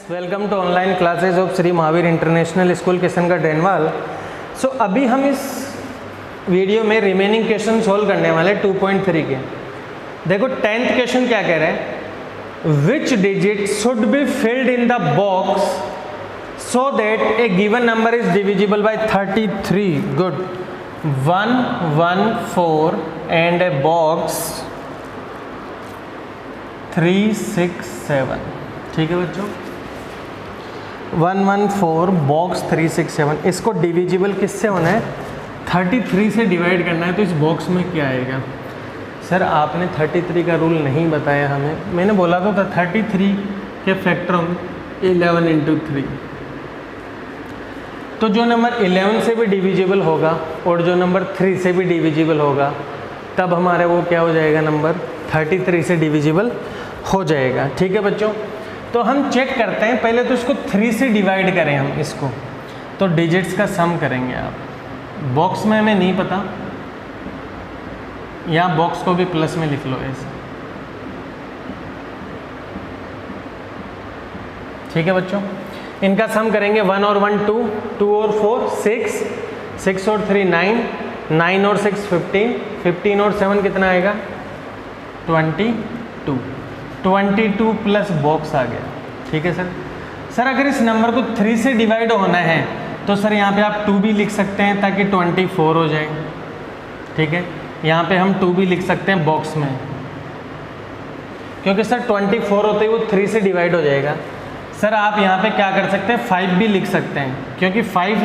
Welcome to online classes of Shri Mahavir international school Kishangarh Denwal. So अभी हम इस वीडियो में रिमेनिंग क्वेश्चन सोल्व करने वाले 2.3 के। देखो 10th क्वेश्चन क्या कह रहा है, which digit should be filled in the box so that a given number is divisible by 33। Good. 1 1 4 and a box 3 6 7। ठीक है बच्चों, 1 1 4 बॉक्स 3 6 7। इसको डिविजिबल किससे होना है? 33 से डिवाइड करना है। तो इस बॉक्स में क्या आएगा? सर आपने 33 का रूल नहीं बताया हमें। मैंने बोला तो था 33 के फैक्टर 11 इंटू 3। तो जो नंबर 11 से भी डिविजिबल होगा और जो नंबर 3 से भी डिविजिबल होगा, तब हमारे वो क्या हो जाएगा, नंबर 33 से डिविजिबल हो जाएगा। ठीक है बच्चों, तो हम चेक करते हैं। पहले तो इसको 3 से डिवाइड करें हम इसको, तो डिजिट्स का सम करेंगे। आप बॉक्स में हमें नहीं पता, या बॉक्स को भी प्लस में लिख लो ऐसे। ठीक है बच्चों, इनका सम करेंगे। 1 और 1 2, 2 और 4 6, 6 और 3 9, 9 और 6 15, 15 और 7 कितना आएगा? 22। 22 प्लस बॉक्स आ गया। ठीक है सर। सर अगर इस नंबर को 3 से डिवाइड होना है तो सर यहाँ पे आप 2 भी लिख सकते हैं ताकि 24 हो जाए। ठीक है, यहाँ पे हम 2 भी लिख सकते हैं बॉक्स में, क्योंकि सर 24 होते ही वो 3 से डिवाइड हो जाएगा। सर आप यहाँ पे क्या कर सकते हैं, 5 भी लिख सकते हैं, क्योंकि 5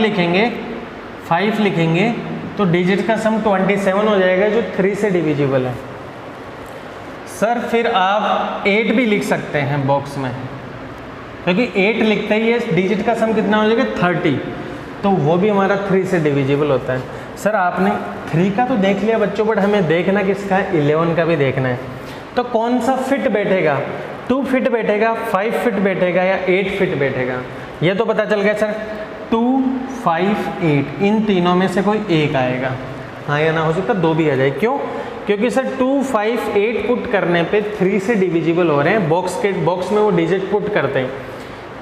लिखेंगे तो डिजिट का सम 27 हो जाएगा जो 3 से डिविजिबल है। सर फिर आप 8 भी लिख सकते हैं बॉक्स में, क्योंकि 8 लिखते ही है डिजिट का सम कितना हो जाएगा 30, तो वो भी हमारा 3 से डिविजिबल होता है। सर आपने 3 का तो देख लिया बच्चों, बट हमें देखना किसका है, 11 का भी देखना है। तो कौन सा फिट बैठेगा? 2 फिट बैठेगा, 5 फिट बैठेगा या 8 फिट बैठेगा? ये तो पता चल गया सर। 2 5 8 इन तीनों में से कोई एक आएगा। हाँ या ना हो सकता 2 भी आ जाए। क्यों? क्योंकि सर 2 5 8 पुट करने पे 3 से डिविजिबल हो रहे हैं। बॉक्स में वो डिजिट पुट करते हैं,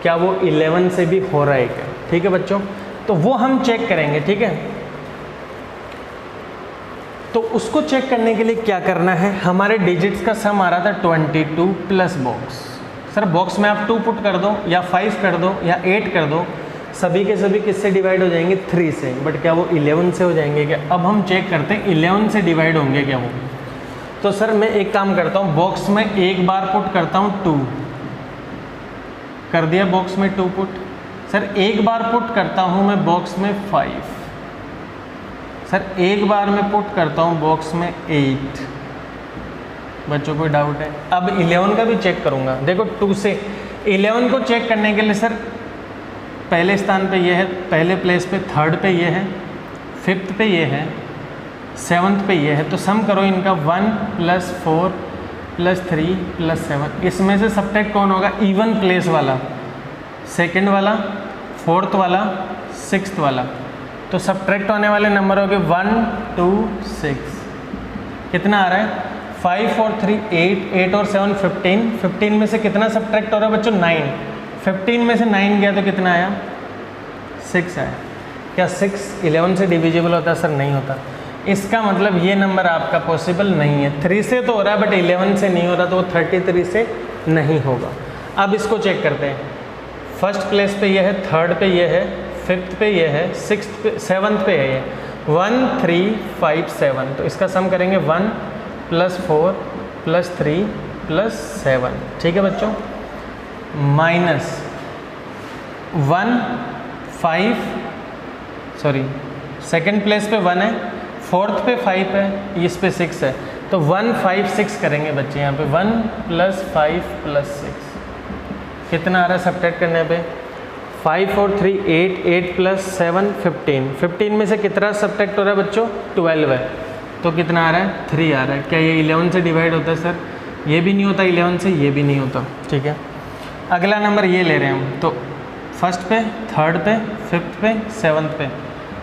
क्या वो 11 से भी हो रहा है क्या? ठीक है बच्चों, तो वो हम चेक करेंगे। ठीक है, तो उसको चेक करने के लिए क्या करना है, हमारे डिजिट्स का सम आ रहा था 22 प्लस बॉक्स। सर बॉक्स में आप 2 पुट कर दो या 5 कर दो या 8 कर दो, सभी के सभी किससे डिवाइड हो जाएंगे? 3 से। बट क्या वो 11 से हो जाएंगे क्या? अब हम चेक करते हैं 11 से डिवाइड होंगे क्या वो। तो सर मैं एक काम करता हूँ, बॉक्स में एक बार पुट करता हूँ 2, कर दिया बॉक्स में 2 पुट। सर एक बार पुट करता हूँ मैं बॉक्स में 5। सर एक बार मैं पुट करता हूँ बॉक्स में 8। बच्चों को डाउट है? अब 11 का भी चेक करूँगा। देखो 2 से 11 को चेक करने के लिए सर पहले स्थान पे ये है, पहले प्लेस पे, 3rd पे ये है, 5th पे ये है, 7th पे ये है। तो सम करो इनका 1 + 4 + 3 + 7। इसमें से सब्ट्रैक्ट कौन होगा? इवन प्लेस वाला, 2nd वाला, 4th वाला, 6th वाला। तो सब्ट्रैक्ट होने वाले नंबर हो गए 1 2 6। कितना आ रहा है? 5 और 3 8, 8 और 7 15। 15 में से कितना सब्ट्रैक्ट हो रहा है बच्चों? 9। 15 में से 9 गया तो कितना आया? 6 आया। क्या 6 11 से डिविजिबल होता है? सर नहीं होता। इसका मतलब ये नंबर आपका पॉसिबल नहीं है। 3 से तो हो रहा है बट 11 से नहीं हो रहा, तो वो 33 से नहीं होगा। अब इसको चेक करते हैं। 1st प्लेस पे ये है, 3rd पे ये है, 5th पे ये है, 6th पे, 7th पे है ये। 1 3 5 7। तो इसका सम करेंगे 1 + 4 + 3 + 7। ठीक है बच्चों, -1 5, सॉरी 2nd प्लेस पे 1 है, 4th पे 5 है, इस पे 6 है, तो 1 5 6 करेंगे बच्चे। यहाँ पे 1 + 5 + 6 कितना आ रहा है सब्ट्रैक्ट करने पे? 5 और 3 8, 8 + 7 15। 15 में से कितना सब्ट्रैक्ट हो रहा है बच्चों? 12 है, तो कितना आ रहा है? 3 आ रहा है। क्या ये 11 से डिवाइड होता है? सर ये भी नहीं होता 11 से, ये भी नहीं होता। ठीक है, अगला नंबर ये ले रहे हैं हम, तो 1st पे, 3rd पे, 5th पे, 7th पे,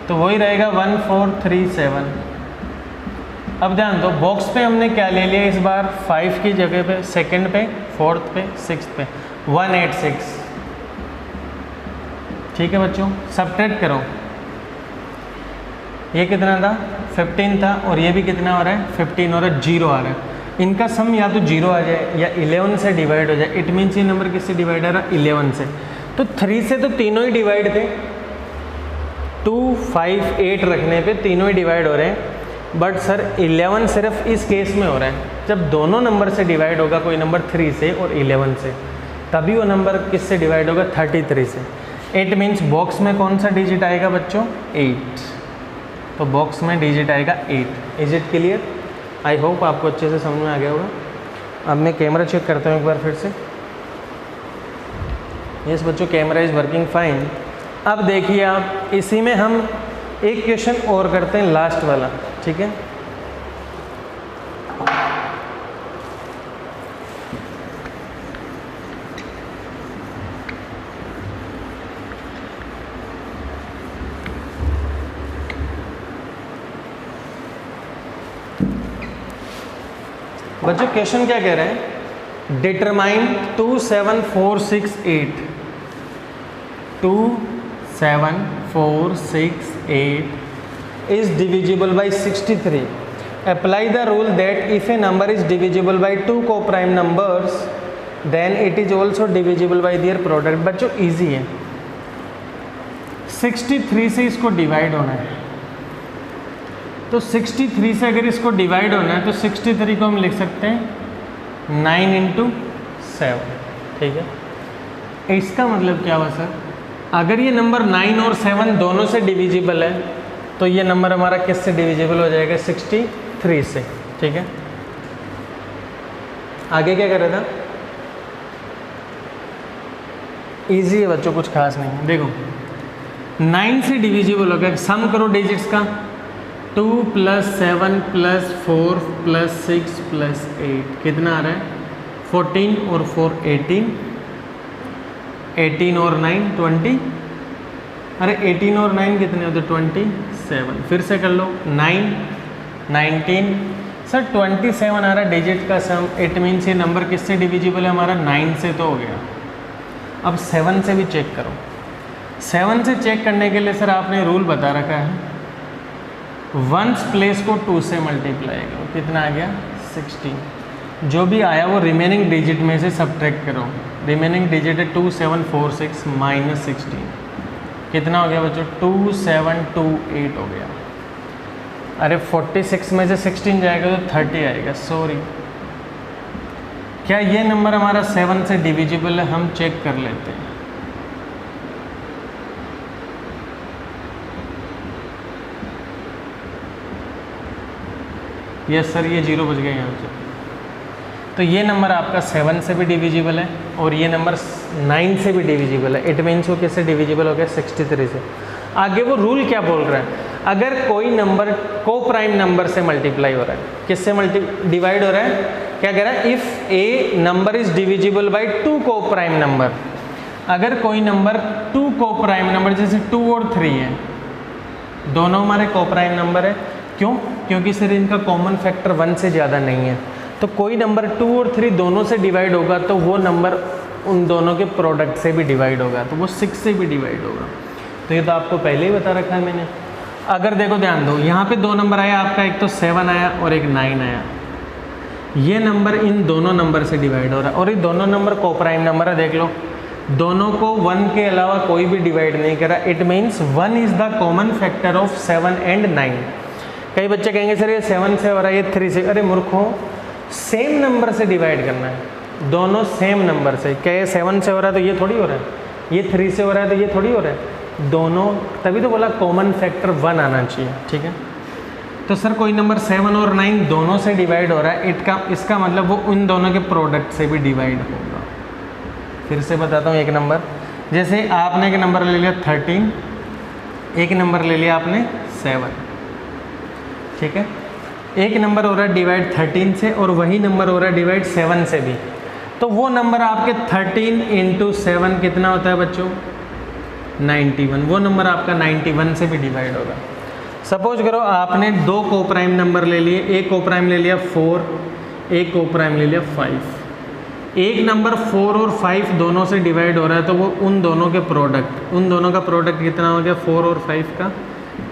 तो वही रहेगा 1 4 3 7। अब ध्यान दो, बॉक्स पे हमने क्या ले लिया इस बार? 5 की जगह पे 2nd पे, 4th पे, 6th पे 1 8 6। ठीक है बच्चों, सब्ट्रैक्ट करो, ये कितना था 15 था और ये भी कितना हो रहा है 15 हो रहा है, 0 आ रहा है। इनका सम या तो 0 आ जाए या 11 से डिवाइड हो जाए। इट मीन्स ये नंबर किससे डिवाइड आ रहा है 11 से। तो 3 से तो तीनों ही डिवाइड थे, 2, 5, 8 रखने पे तीनों ही डिवाइड हो रहे हैं। बट सर 11 सिर्फ इस केस में हो रहा है जब दोनों नंबर से डिवाइड होगा, कोई नंबर 3 से और 11 से, तभी वो नंबर किससे डिवाइड होगा 33 से। इट मीन्स बॉक्स में कौन सा डिजिट आएगा बच्चों 8, तो बॉक्स में डिजिट आएगा 8। Is it clear? I hope आपको अच्छे से समझ में आ गया होगा। अब मैं कैमरा चेक करता हूँ एक बार फिर से। यस बच्चों, कैमरा इज़ वर्किंग फाइन। अब देखिए आप, इसी में हम एक क्वेश्चन और करते हैं, लास्ट वाला, ठीक है। बच्चों क्वेश्चन क्या कह रहे हैं, determine 2, 7, 4, 6, 8 2, 7, 4, 6, 8 is divisible by 63. Apply the rule that if a number is divisible by 2 co-prime numbers then it is also divisible by their product। बच्चों इजी है, 63 से इसको डिवाइड होना है, तो 63 से अगर इसको डिवाइड होना है तो 63 को हम लिख सकते हैं 9 × 7, ठीक है। इसका मतलब क्या हुआ सर, अगर ये नंबर 9 और 7 दोनों से डिविजिबल है तो ये नंबर हमारा किससे डिविजिबल हो जाएगा 63 से, ठीक है। आगे क्या कर रहा था, इजी है बच्चों, कुछ खास नहीं है। देखो 9 से डिविजिबल हो गया, सम करो डिजिट्स का, 2 + 7 + 4 + 6 + 8 कितना आ रहा है 14 और 4 18, 18 और 9 20, अरे 18 और 9 कितने होते 27। फिर से कर लो 9 19 सर 27 आ रहा है डिजिट का सम। इट मीन्स ये नंबर किससे डिविजिबल है हमारा 9 से तो हो गया। अब 7 से भी चेक करो। 7 से चेक करने के लिए सर आपने रूल बता रखा है, वंस प्लेस को 2 से मल्टीप्लाई करो, कितना आ गया 16। जो भी आया वो रिमेनिंग डिजिट में से सब्ट्रैक्ट करो। रिमेनिंग डिजिट है 2 7 4 6 - 16, कितना हो गया बच्चों 2 7 2 8 हो गया। अरे 46 में से 16 जाएगा तो 30 आएगा, सॉरी। क्या ये नंबर हमारा 7 से डिविजिबल है, हम चेक कर लेते हैं। यस सर, ये 0 बच गया यहाँ से। तो ये नंबर आपका 7 से भी डिविजिबल है और ये नंबर 9 से भी डिविजिबल है। इट मीन्स वो किससे डिविजिबल हो गया 63 से। आगे वो रूल क्या बोल रहा है, अगर कोई नंबर को प्राइम नंबर से मल्टीप्लाई हो रहा है, किससे डिवाइड हो रहा है, क्या कह रहा है, if a number is divisible by 2 को प्राइम नंबर। अगर कोई नंबर 2 को प्राइम नंबर, जैसे 2 और 3 है, दोनों हमारे को प्राइम नंबर है, क्यों, क्योंकि सर इनका कॉमन फैक्टर 1 से ज़्यादा नहीं है। तो कोई नंबर 2 और 3 दोनों से डिवाइड होगा तो वो नंबर उन दोनों के प्रोडक्ट से भी डिवाइड होगा, तो वो 6 से भी डिवाइड होगा। तो ये तो आपको पहले ही बता रखा है मैंने। अगर देखो ध्यान दो, यहाँ पे 2 नंबर आया आपका, एक तो 7 आया और एक 9 आया। ये नंबर इन दोनों नंबर से डिवाइड हो रहा है और ये दोनों नंबर को प्राइम नंबर है। देख लो, दोनों को 1 के अलावा कोई भी डिवाइड नहीं करा। It means 1 is the common factor of 7 and 9। कई बच्चे कहेंगे सर ये 7 से हो रहा है, ये 3 से। अरे मूर्खों, सेम नंबर से डिवाइड करना है, दोनों सेम नंबर से। क्या ये 7 से हो रहा है तो ये थोड़ी हो रहा है, ये 3 से हो रहा है तो ये थोड़ी हो रहा है, दोनों। तभी तो बोला कॉमन फैक्टर 1 आना चाहिए, ठीक है। तो सर कोई नंबर 7 और 9 दोनों से डिवाइड हो रहा है, इसका मतलब वो उन दोनों के प्रोडक्ट से भी डिवाइड होगा। फिर से बताता हूँ एक नंबर, जैसे आपने एक नंबर ले लिया 13, एक नंबर ले लिया आपने 7, ठीक है। एक नंबर हो रहा है डिवाइड 13 से और वही नंबर हो रहा है डिवाइड 7 से भी। तो वो नंबर आपके 13 × 7 कितना होता है बच्चों 91। वो नंबर आपका 91 से भी डिवाइड होगा। सपोज करो आपने 2 को प्राइम नंबर ले लिए, एक को प्राइम ले लिया 4, एक को प्राइम ले लिया 5। एक नंबर 4 और 5 दोनों से डिवाइड हो रहा है तो वो उन दोनों के प्रोडक्ट, उन दोनों का प्रोडक्ट कितना हो गया 4 और 5 का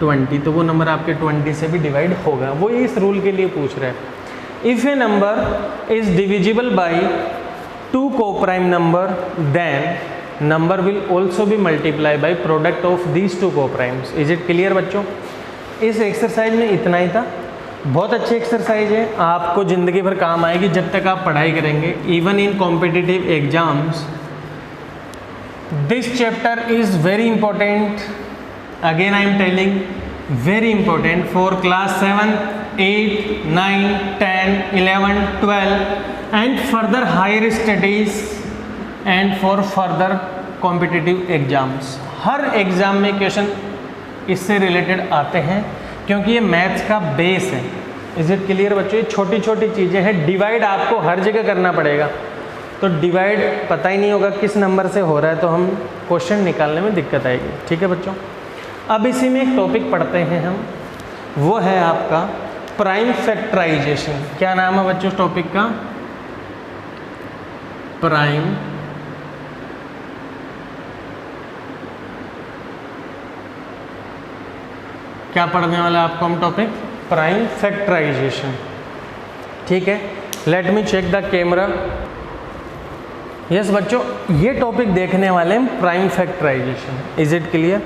20, तो वो नंबर आपके 20 से भी डिवाइड होगा। वो इस रूल के लिए पूछ रहे हैं। If a number is divisible by 2 coprime number then number will also be multiply by product of these 2 coprimes. Is it clear बच्चों? इस एक्सरसाइज में इतना ही था। बहुत अच्छी एक्सरसाइज है, आपको ज़िंदगी भर काम आएगी जब तक आप पढ़ाई करेंगे। Even in competitive exams this chapter is very important. Again I am telling, very important for class 7, 8, 9, 10, 11, 12 and further higher studies and for further competitive exams. हर एग्ज़ाम में क्वेश्चन इससे रिलेटेड आते हैं क्योंकि ये मैथ्स का बेस है। Is it clear बच्चों? ये छोटी छोटी चीज़ें हैं। डिवाइड आपको हर जगह करना पड़ेगा, तो डिवाइड पता ही नहीं होगा किस नंबर से हो रहा है तो हम क्वेश्चन निकालने में दिक्कत आएगी। ठीक है बच्चों, अब इसी में एक टॉपिक पढ़ते हैं हम, वो है आपका प्राइम फैक्टराइजेशन। क्या नाम है बच्चों टॉपिक का? प्राइम क्या पढ़ने वाला है आपको हम टॉपिक? Prime factorization. ठीक है, let me check the camera. Yes बच्चों, ये टॉपिक देखने वाले हैं prime factorization. Is it clear?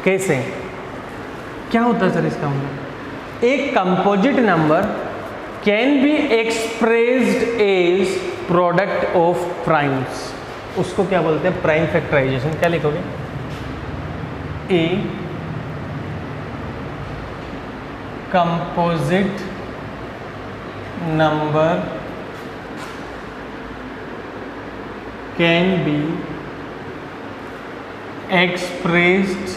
कैसे, क्या होता है सर इसका मतलब? एक composite number can be expressed as product of primes, उसको क्या बोलते हैं? Prime factorization. क्या लिखोगे? ए composite number can be expressed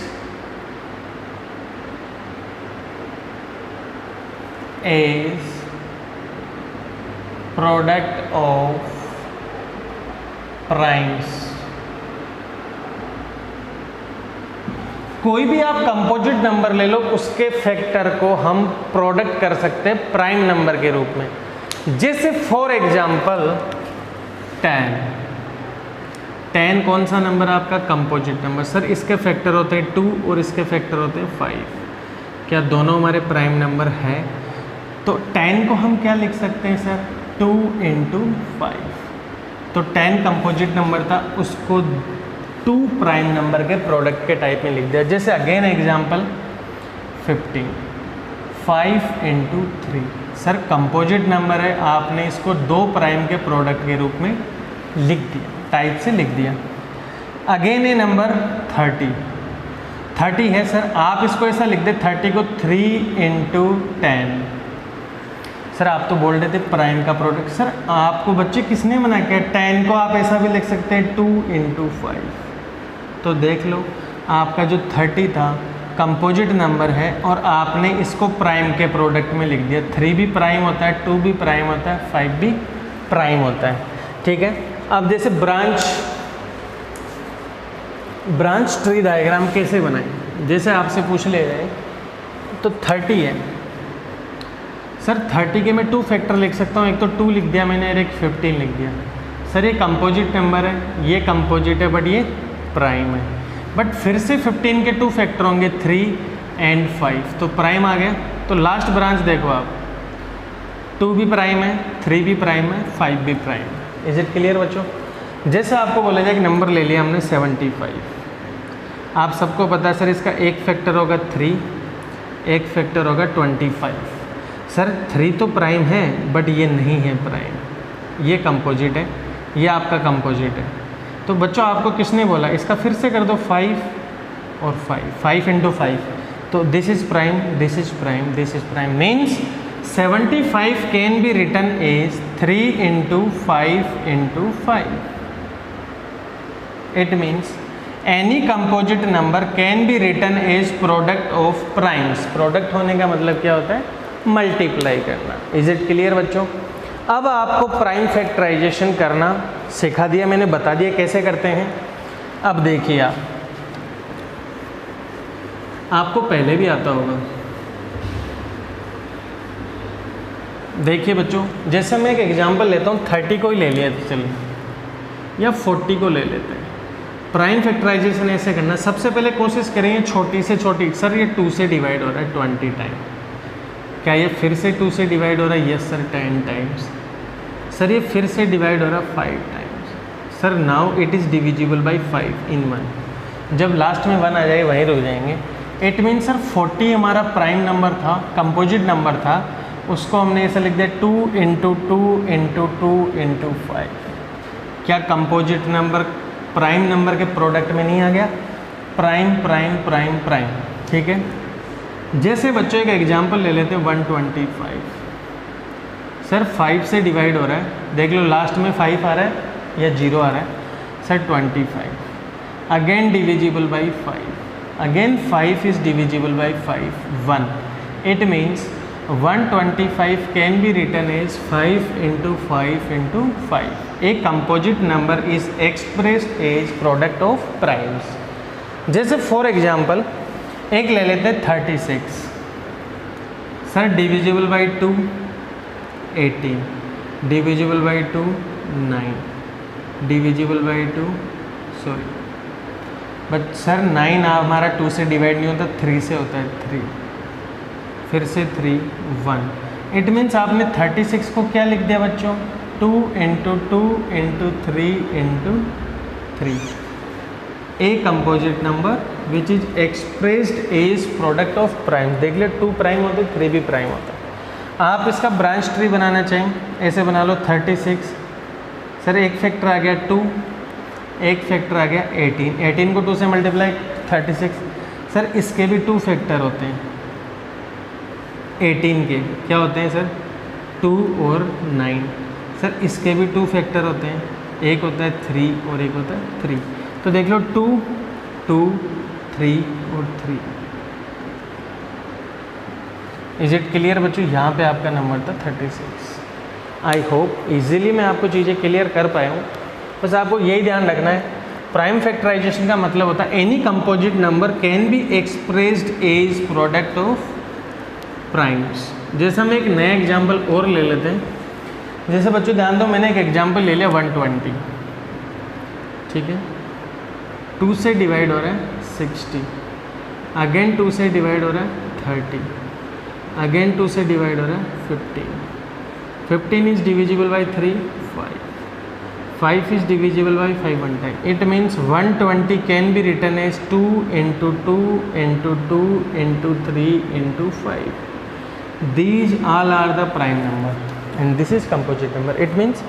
as product of primes। कोई भी आप कंपोजिट नंबर ले लो, उसके फैक्टर को हम प्रोडक्ट कर सकते हैं प्राइम नंबर के रूप में। जैसे फॉर एग्जांपल 10। 10 कौन सा नंबर आपका? Composite number. सर इसके फैक्टर होते हैं 2 और इसके फैक्टर होते हैं 5। क्या दोनों हमारे प्राइम नंबर है? तो 10 को हम क्या लिख सकते हैं सर? 2 × 5। तो 10 कंपोजिट नंबर था, उसको 2 प्राइम नंबर के प्रोडक्ट के टाइप में लिख दिया। जैसे again example 15, 5 × 3। Sir composite number है, आपने इसको 2 प्राइम के प्रोडक्ट के रूप में लिख दिया, टाइप से लिख दिया। अगेन ये नंबर 30 है सर, आप इसको ऐसा लिख दे 30 को 3 × 10। सर आप तो बोल रहे थे प्राइम का प्रोडक्ट। सर आपको बच्चे किसने मना किया? 10 को आप ऐसा भी लिख सकते हैं 2 × 5। तो देख लो, आपका जो 30 था कंपोजिट नंबर है और आपने इसको प्राइम के प्रोडक्ट में लिख दिया। 3 भी प्राइम होता है, 2 भी प्राइम होता है, 5 भी प्राइम होता है। ठीक है, अब जैसे ब्रांच ट्री डायग्राम कैसे बनाएं? जैसे आपसे पूछ ले रहे हैं तो 30 है सर, 30 के मैं 2 फैक्टर लिख सकता हूँ। एक तो 2 लिख दिया मैंने और एक 15 लिख दिया। सर ये कंपोजिट नंबर है, ये कंपोजिट है बट ये प्राइम है। बट फिर से 15 के 2 फैक्टर होंगे 3 और 5, तो प्राइम आ गया। तो लास्ट ब्रांच देखो आप, 2 भी प्राइम है, 3 भी प्राइम है, 5 भी प्राइम है। इज इट क्लियर बच्चों? जैसे आपको बोला जाए एक नंबर ले लिया हमने 75। आप सबको पता है सर इसका एक फैक्टर होगा 3, एक फैक्टर होगा 25। सर 3 तो प्राइम है बट ये नहीं है प्राइम, ये कंपोजिट है, ये आपका कंपोजिट है। तो बच्चों आपको किसने बोला? इसका फिर से कर दो 5 और 5 × 5। तो this is prime, this is prime, this is prime. Means 75 can be written as 3 × 5 × 5। It means any composite number can be written as product of primes. Product होने का मतलब क्या होता है? मल्टीप्लाई करना। इज इट क्लियर बच्चों? अब आपको प्राइम फैक्टराइजेशन करना सिखा दिया मैंने, बता दिया कैसे करते हैं। अब देखिए आपको पहले भी आता होगा। देखिए बच्चों, जैसे मैं एक एग्जांपल लेता हूँ, 30 को ही ले लिया तो चलिए या 40 को ले लेते हैं। प्राइम फैक्टराइजेशन ऐसे करना, सबसे पहले कोशिश करेंगे छोटी से छोटी। सर ये 2 से डिवाइड हो रहा है 20 टाइम, क्या ये फिर से 2 से डिवाइड हो रहा है? Yes sir 10 times. सर ये फिर से डिवाइड हो रहा है 5 times. Sir now it is divisible by 5 इन 1। जब लास्ट में 1 आ जाए वहीं रुक जाएंगे। इट मीन सर 40 हमारा प्राइम नंबर था, कंपोजिट नंबर था, उसको हमने ऐसे लिख दिया 2 इंटू 2 इंटू 2 इंटू 5। क्या कंपोजिट नंबर प्राइम नंबर के प्रोडक्ट में नहीं आ गया? प्राइम प्राइम प्राइम प्राइम, ठीक है। जैसे बच्चों एक एग्जांपल ले लेते हैं 125। सर 5 से डिवाइड हो रहा है, देख लो लास्ट में 5 आ रहा है या 0 आ रहा है। Sir 25 again divisible by 5, again 5 is divisible by 5, 1। It means 125 can be written as 5 into 5 into 5। A composite number is expressed as product of primes. जैसे फॉर एग्जाम्पल एक ले लेते हैं 36। Sir divisible by 2 18, divisible by 2 9, divisible by 2 sorry but sir 9 हमारा 2 से divide नहीं होता, 3 से होता है, 3 फिर से 3 1। इट मीन्स आपने 36 को क्या लिख दिया बच्चों? 2 into 2 into 3 into 3। A composite number which is expressed as product of prime. देख ले 2 प्राइम होते 3 भी प्राइम होता है। आप इसका ब्रांच ट्री बनाना चाहें, ऐसे बना लो 36। सर एक फैक्टर आ गया 2, एक फैक्टर आ गया 18, 18 को 2 से मल्टीप्लाई 36। सर इसके भी 2 फैक्टर होते हैं 18 के, क्या होते हैं सर? 2 और 9। सर इसके भी 2 फैक्टर होते हैं, एक होता है 3 और एक होता है 3। तो देख लो 2 2 3 और 3। इज इट क्लियर बच्चों? यहाँ पे आपका नंबर था 36। आई होप इजीली मैं आपको चीज़ें क्लियर कर पाया हूँ। बस आपको यही ध्यान रखना है, प्राइम फैक्टराइजेशन का मतलब होता है any composite number can be expressed as product of primes. जैसे हम एक नया एग्जाम्पल और ले लेते हैं। जैसे बच्चों ध्यान दो, मैंने एक एग्जाम्पल ले लिया 120, ठीक है। 2 से डिवाइड हो रहा है 60, अगेन 2 से डिवाइड हो रहा है 30, अगेन 2 से डिवाइड हो रहा है 15। 15 is divisible by 3 5, 5 is divisible by 5 one time. It means 120 can be written as 2 into 2 into 2 into 3 into 5. These all are the prime number and this is composite number. It means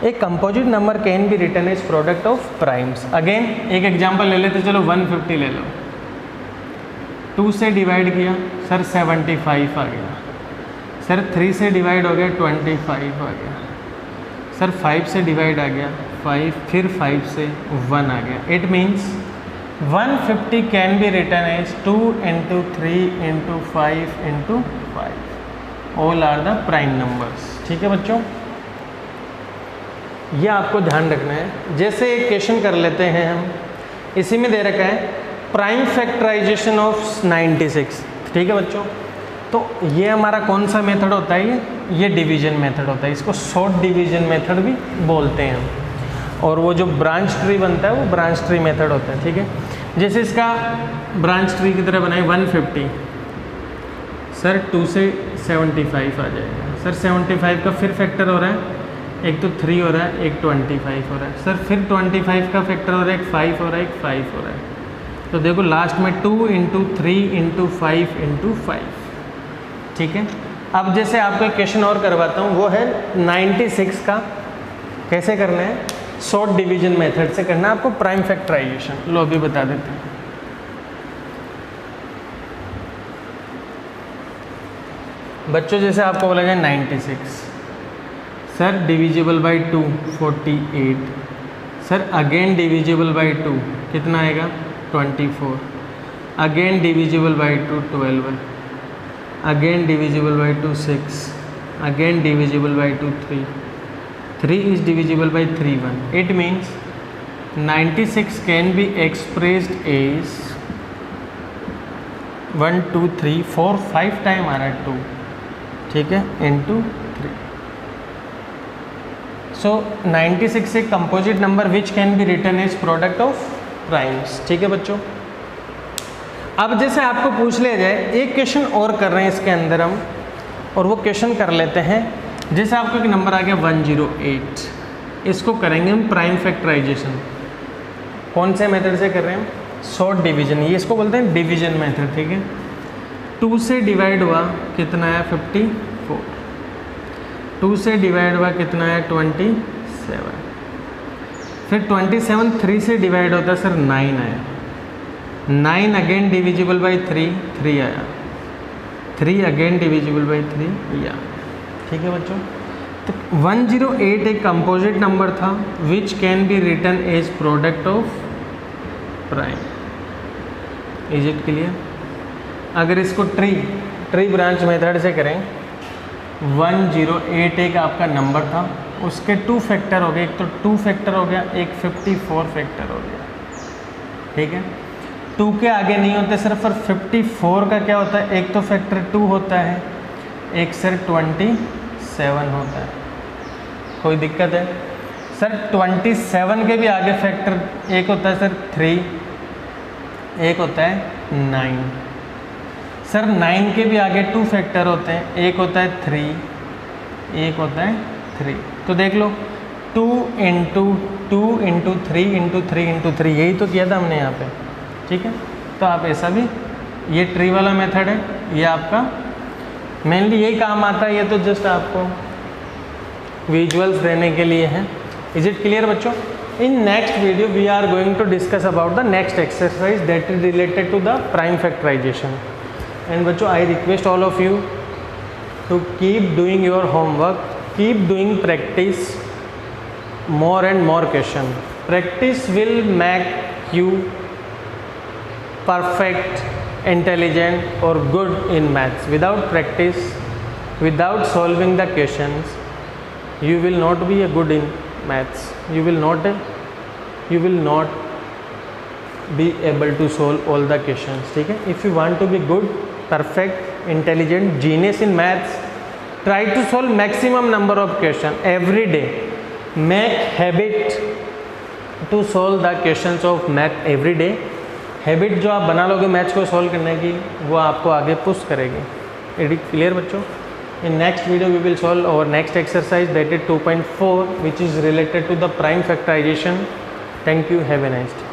a composite number can be written as product of primes. Again एक example ले लेते, चलो 150 ले लो। 2 से divide किया sir 75 आ गया। Sir 3 से divide हो गया 25 आ गया। सर 5 से डिवाइड आ गया 5, फिर 5 से 1 आ गया। It means 150 can be written as 2 into 3 into 5 into 5। All are the prime numbers. ठीक है बच्चों, ये आपको ध्यान रखना है। जैसे एक क्वेश्चन कर लेते हैं हम, इसी में दे रखा है प्राइम फैक्टराइजेशन ऑफ 96। ठीक है बच्चों, तो ये हमारा कौन सा मेथड होता है? ये डिवीजन मेथड होता है। इसको शॉर्ट डिवीजन मेथड भी बोलते हैं हम। और वो जो ब्रांच ट्री बनता है वो ब्रांच ट्री मेथड होता है। ठीक है, जैसे इसका ब्रांच ट्री की तरह बनाए 150, सर 2 से 75 आ जाएगा। सर 75 का फिर फैक्टर हो रहा है, एक तो 3 हो रहा है, एक 25 हो रहा है। सर फिर 25 का फैक्टर हो रहा है, एक 5 हो रहा है, एक 5 हो रहा है। तो देखो लास्ट में 2 इंटू 3 इंटू 5 इंटू 5। ठीक है, अब जैसे आपको एक क्वेश्चन और करवाता हूँ, वो है 96 का कैसे करना है? शॉर्ट डिवीजन मेथड से करना है आपको प्राइम फैक्टराइजेशन। लो अभी बता देते हैं। बच्चों जैसे आपको बोला जाए 96, sir divisible by 2 48, sir again divisible by 2 कितना आएगा 24, again divisible by 2 12, again divisible by 2 6, again divisible by 2 3, 3 is divisible by 3 1. It means 96 can be expressed as 1 2 3 4 5 time आ रहा है 2, ठीक है, इंटू 3। सो 96 एक composite number which can be written as product of primes. ठीक है बच्चों, अब जैसे आपको पूछ लिया जाए, एक क्वेश्चन और कर रहे हैं इसके अंदर हम, और वो क्वेश्चन कर लेते हैं। जैसे आपको एक नंबर आ गया 108, इसको करेंगे हम प्राइम फैक्टराइजेशन। कौन से मेथड से कर रहे हैं? शॉर्ट डिवीजन, ये इसको बोलते हैं डिवीजन मेथड। ठीक है, 2 से डिवाइड हुआ कितना है 54, 2 से डिवाइड हुआ कितना है 27, फिर 27 3 से डिवाइड होता है सर 9 आया, 9 अगेन डिविजिबल बाई 3, 3 आया, 3 अगेन डिविजिबल बाई 3 या। ठीक है बच्चों, तो 108 एक कंपोजिट नंबर था which can be written as product of prime. Is it clear? अगर इसको ट्री ब्रांच मेथड से करें, 108 एक आपका नंबर था, उसके 2 फैक्टर हो गए, एक तो 2 फैक्टर हो गया, एक 54 फैक्टर हो गया। ठीक है, 2 के आगे नहीं होते सिर्फ, पर 54 का क्या होता है? एक तो फैक्टर 2 होता है, एक सर 27 होता है। कोई दिक्कत है सर? 27 के भी आगे फैक्टर एक होता है सर 3, एक होता है 9। सर 9 के भी आगे 2 फैक्टर होते हैं, एक होता है 3, एक होता है 3। तो देख लो 2 इंटू 2 इंटू 3 इंटू 3 इंटू 3, यही तो किया था हमने यहाँ पे। ठीक है, तो आप ऐसा भी, ये ट्री वाला मेथड है, ये आपका मेनली यही काम आता है। ये तो जस्ट आपको विजुअल्स देने के लिए है। इज इट क्लियर बच्चों? In next video we are going to discuss about the next exercise that is related to the prime factorization. And बच्चों, I request all of you to keep doing your homework, keep doing practice, more and more question. Practice will make you perfect, intelligent or good in maths. Without practice, without solving the questions, you will not be a good in maths. You will not be able to solve all the questions. ठीक है? If you want to be good, perfect, intelligent, genius in maths, try to solve maximum number of questions every day. Make habit to solve the questions of math every day. Habit जो आप बना लोगे maths को solve करने की, वो आपको आगे पुश करेगी। इट इज क्लियर बच्चों? In next video we will solve our next exercise that is 2.4 which is related to the prime factorization. Thank you, have a nice day.